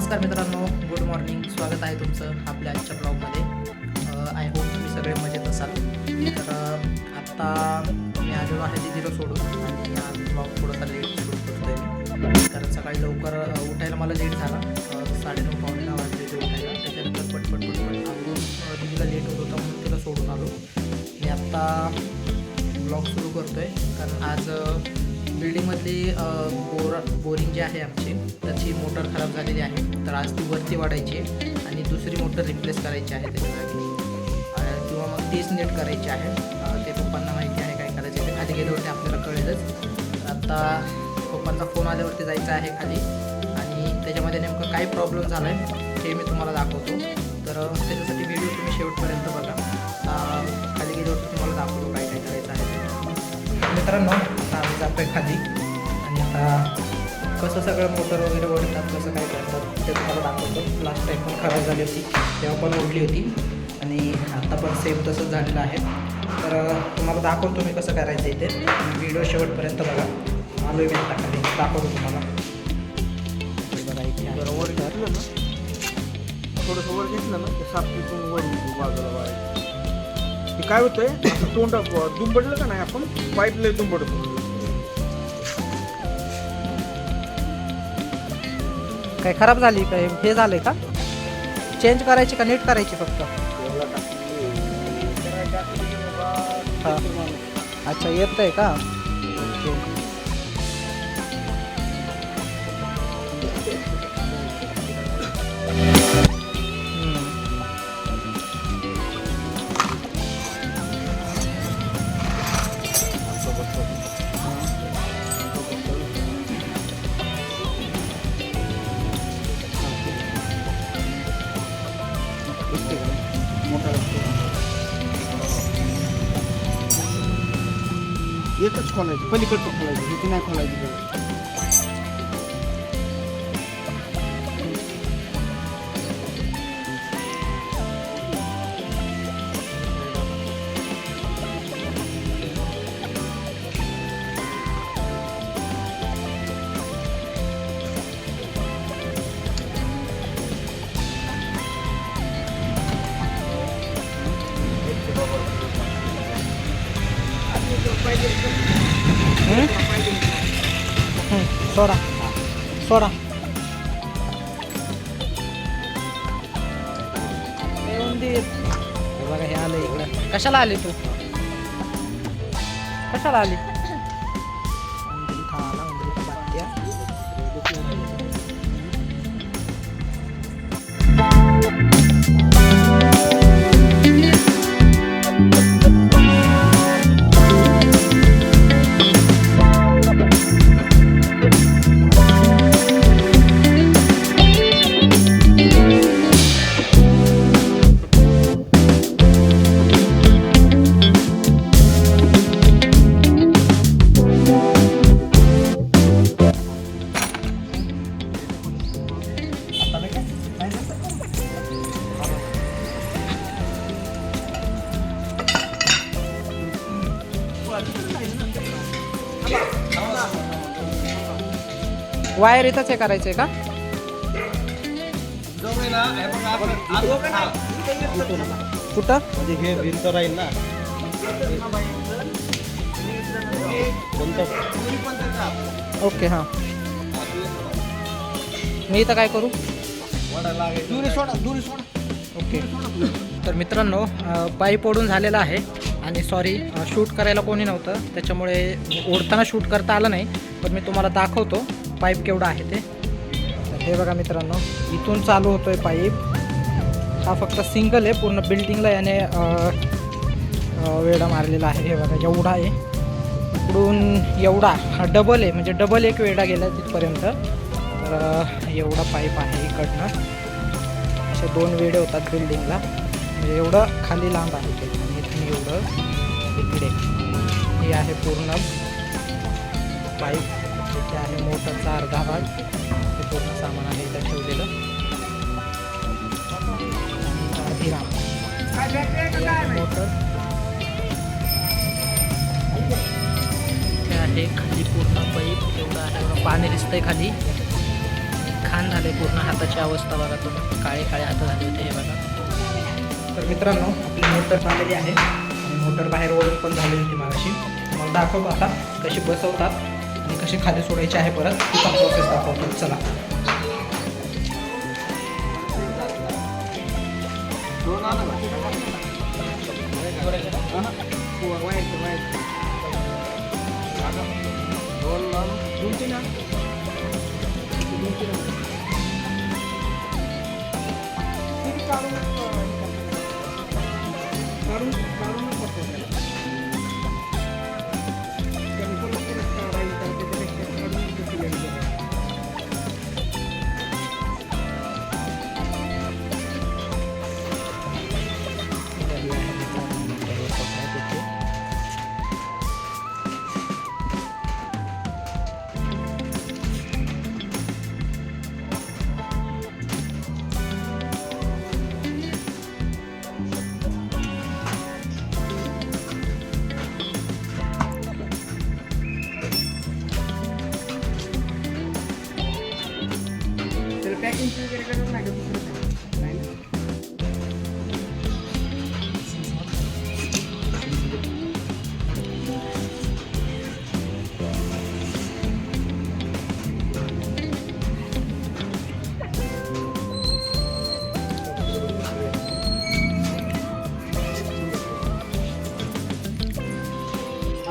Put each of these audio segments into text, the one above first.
नमस्कार मित्रांनो, good morning. स्वागत आहे तुमचं आपल्या आजच्या ब्लॉगमध्ये. आय होप तुम्ही सगळे मजेत असाल. तर आत्ता मी आलेलो आहे दीदीला सोडून आणि आज ब्लॉग थोडासा लेट सुरू करतो मी, कारण सकाळी लवकर उठायला मला लेट झाला. 9:30 पावणे 9 वाजले उठायला. त्याच्यानंतर पटपट आवरून दीदीला लेट होत होता म्हणून तिला सोडून आलो. मी आत्ता ब्लॉग सुरू करतो आहे कारण आज बिल्डिंगमधली बोरिंग जी आहे आमची त्याची मोटर खराब झालेली आहे. तर आज ती वरती वाढायची आहे आणि दुसरी मोटर रिप्लेस करायची आहे त्याच्या जागी, किंवा मग तीच नीट करायची आहे. ते पप्पांना माहिती आहे काय करायचे ते. खाली गेल्यावरती आपल्याला कळेलच. तर आता पप्पांचा फोन आल्यावरती जायचं आहे खाली आणि त्याच्यामध्ये नेमकं काय प्रॉब्लेम झाला आहे हे मी तुम्हाला दाखवतो. तर त्याच्यासाठी व्हिडिओ तुम्ही शेवटपर्यंत बघा. खाली गेल्यावरती तुम्हाला दाखवतो काय काय करायचं आहे ते. मित्रांनो, आता आम्ही जातो आहे खाली आणि आता कसं सगळं मोटर वगैरे ओढतात, कसं काय करतात ते तुम्हाला दाखवतो. लास्ट टाईम पण खराब झाली होती, तेव्हा पण ओढली होती आणि आता पण सेम तसंच झालेलं आहे. तर तुम्हाला दाखवतो मी कसं करायचं इथे. व्हिडिओ शेवटपर्यंत बघा. आलो मी आता खाली, दाखवतो तुम्हाला. बघा इथे वर घेतलं ना, थोडंसं वर घेतलं ना, ते सापटीतून वर बाजूला वाढायचं. ते काय होतंय, असं तोंड दुंबडलं का नाही आपण, पाईप लय दुंबडतो. काय खराब झाली काय, हे झालंय का? चेंज करायची का नीट करायची फक्त? हां, अच्छा, येत आहे का? ओके. एकच खोलायची, पलीकडचं खोलायची, हिची नाही खोलायची. सोडा सोडा. बघा हे आलं इकडं. कशाला आली तू? कशाला आली? वायर इथंच हे करायचंय का? कुठं? म्हणजे हे भिंत राहील ना. ओके, हां. मी इथं काय करू? ओके. तर मित्रांनो, पाईप ओढून झालेला आहे आणि सॉरी, शूट करायला कोणी नव्हतं त्याच्यामुळे ओढताना शूट करता आलं नाही. पण मी तुम्हाला दाखवतो पाईप केवढा आहे ते. तर हे बघा मित्रांनो, इथून चालू होतो आहे पाईप. हा फक्त सिंगल आहे, पूर्ण बिल्डिंगला याने वेढा मारलेला आहे. हे बघा एवढा आहे, इकडून एवढा. हा डबल आहे, म्हणजे डबल एक वेढा गेला तिथपर्यंत. तर एवढा पाईप आहे इकडनं. असे 2 वेढे होतात बिल्डिंगला, म्हणजे एवढं खाली लांब आहे ते. आणि इथून एवढं इकडे हे आहे पूर्ण पाईप. इथे आहे मोटरचा अर्धा भाग, हे पूर्ण सामान आहे इथं ठेवलेलं. अर्धी राम मोटर हे आहे. खाली पूर्ण पाईप एवढं आहे, एवढं पाणी दिसतंय खाली. खाण झाले पूर्ण. हाताची अवस्था बघा तुम्ही, काळे काळे हात झाले होते हे बघा. तर मित्रांनो आपली मोटर झालेली आहे आणि मोटर बाहेर ओढून पण झालेली होती मागाशी. मला दाखवतो आता कशी बसवतात आणि कशी खाली सोडायची आहे परत ती पण प्रोसेस दाखवतो. चला.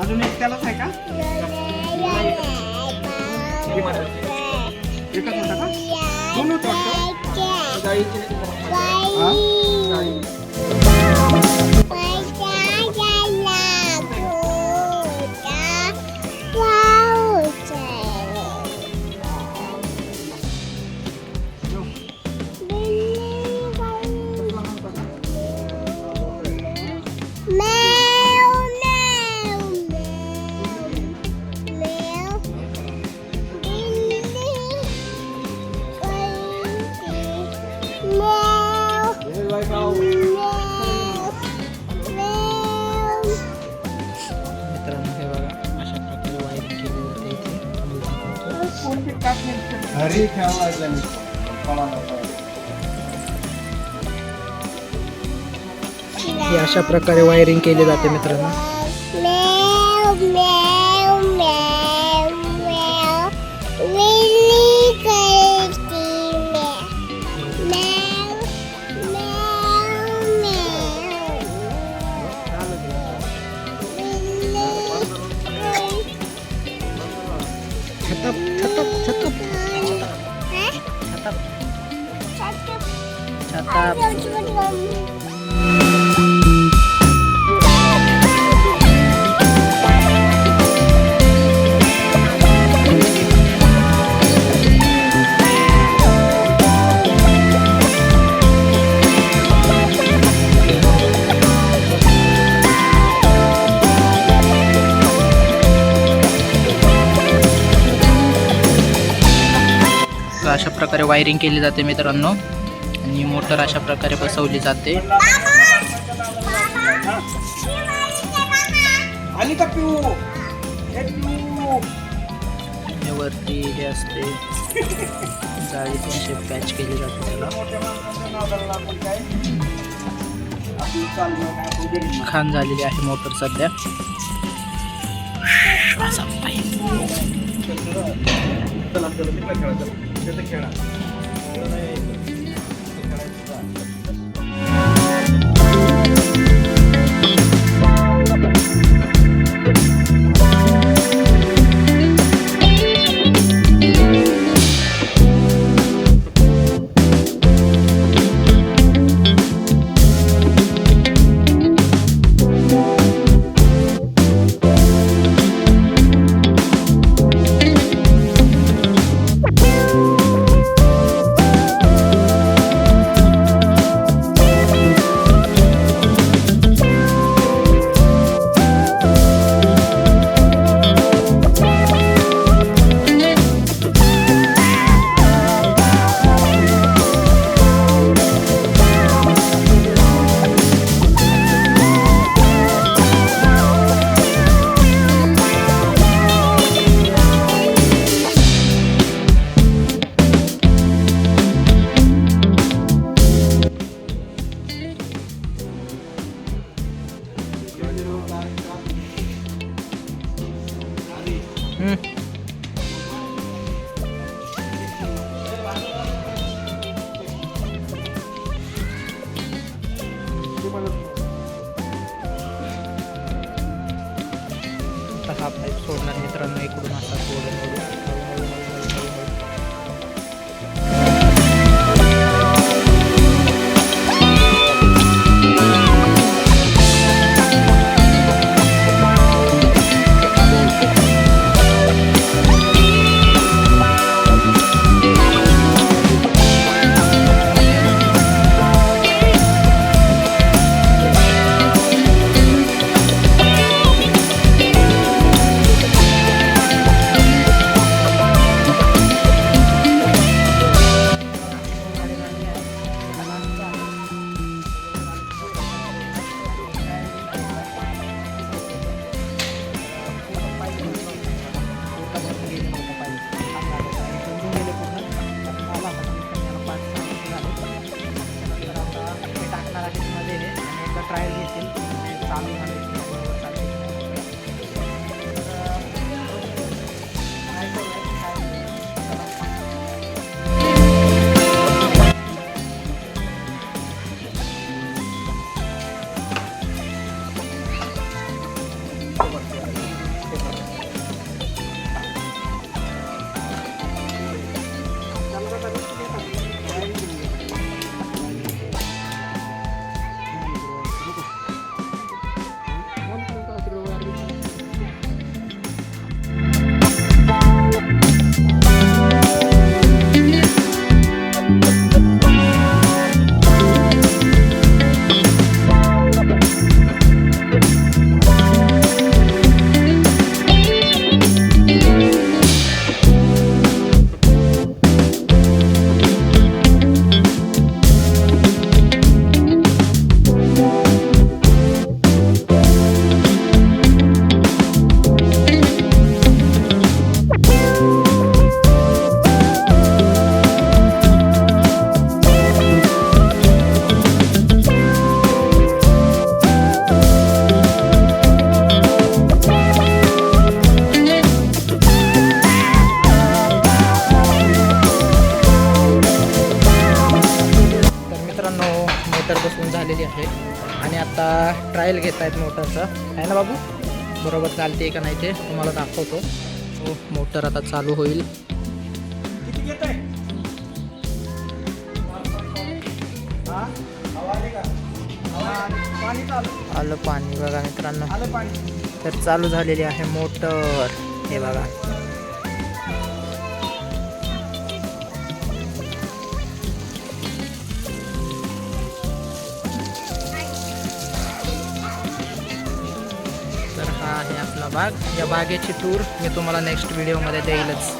अजून एक त्यालाच आहे का? एकच होता का? दोन होतं वाटतं. गाईचे हा? गाई. मित्रांनो हे बघा अशा प्रकारे वायरिंग केली जाते इथे. कोणती कापणी? घरी ठेवायचं मी ही अशा प्रकारे वायरिंग केली जाते मित्रांनो. छतप छतप छतप छतप छतप. अशा प्रकारे वायरिंग केली जाते मित्रांनो आणि मोटर अशा प्रकारे बसवली जाते. आली का पिऊ? हे पिऊ. हे वरती हे असते जाळीतून शेप पॅच केली जाते त्याला. खान झालेली आहे मोटर सध्या. बसून झालेली आहे आणि आता ट्रायल घेत आहेत मोटरचं आहे ना बाबू, बरोबर चालते का नाही ते तुम्हाला दाखवतो. हो, मोटर आता चालू होईल. किती घेत आहे? हा? हवा आली का? हवा आली. पाणी चालू. आलं पाणी बघा मित्रांनो. आलं पाणी. तर चालू झालेली आहे मोटर, हे बघा. तर हा आहे आपला बाग. या बागेची टूर मी तुम्हाला नेक्स्ट व्हिडिओमध्ये देईलच.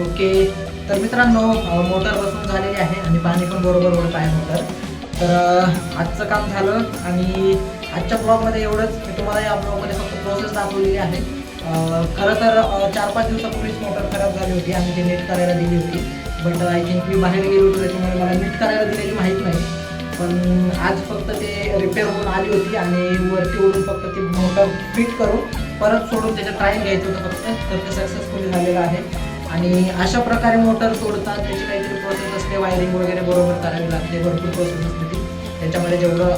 ओके, तर मित्रांनो मोटर बसून झालेली आहे आणि पाणी पण बरोबर ओढत आहे मोटर. तर आजचं काम झालं आणि आजच्या ब्लॉगमध्ये एवढंच. मी तुम्हाला या ब्लॉगमध्ये फक्त प्रोसेस दाखवलेली आहे. खरं तर 4-5 दिवसापूर्वीच मोटर खराब झाली होती आणि ती नीट करायला दिली होती. बट आय थिंक मी बाहेर गेलो होतो त्याच्यामुळे मला नीट करायला दिलेली माहीत नाही. पण आज फक्त ते रिपेअर होऊन आली होती आणि वरती ओढून फक्त ती मोटर फिट करून परत सोडून त्याचं ट्रायल घ्यायचं होतं फक्त. तर ते सक्सेसफुली झालेलं आहे. आणि अशा प्रकारे मोटर तोडतात, त्याची काहीतरी प्रोसेस असते, वायरिंग वगैरे बरोबर करावी लागते, भरपूर प्रोसेस असते ती. त्याच्यामध्ये जेवढं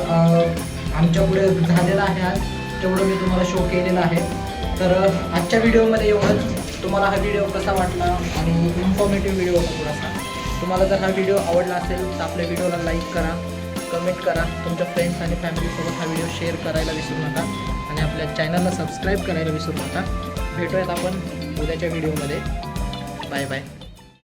आमच्या पुढे झालेलं आहे आज तेवढं मी तुम्हाला शो केलेलं आहे. तर आजच्या व्हिडिओमध्ये एवढंच. तुम्हाला हा व्हिडिओ कसा वाटला आणि इन्फॉर्मेटिव्ह व्हिडिओ होता थोडासा. तुम्हाला जर हा व्हिडिओ आवडला असेल तर आपल्या व्हिडिओला लाईक करा, कमेंट करा, तुमच्या फ्रेंड्स आणि फॅमिलीसोबत हा व्हिडिओ शेअर करायला विसरू नका आणि आपल्या चॅनलला सबस्क्राईब करायला विसरू नका. भेटूयात आपण उद्याच्या व्हिडिओमध्ये. Bye bye.